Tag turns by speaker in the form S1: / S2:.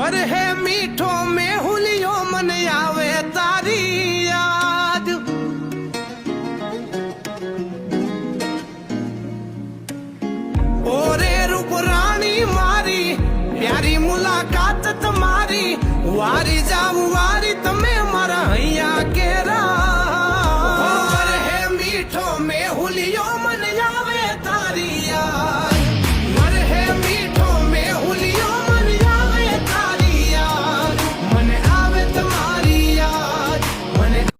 S1: पर है मीठो में हुलियो मन आवे तारी याद। ओरे रूप रानी मारी प्यारी मुलाकात तुम्हारी वारी जाऊं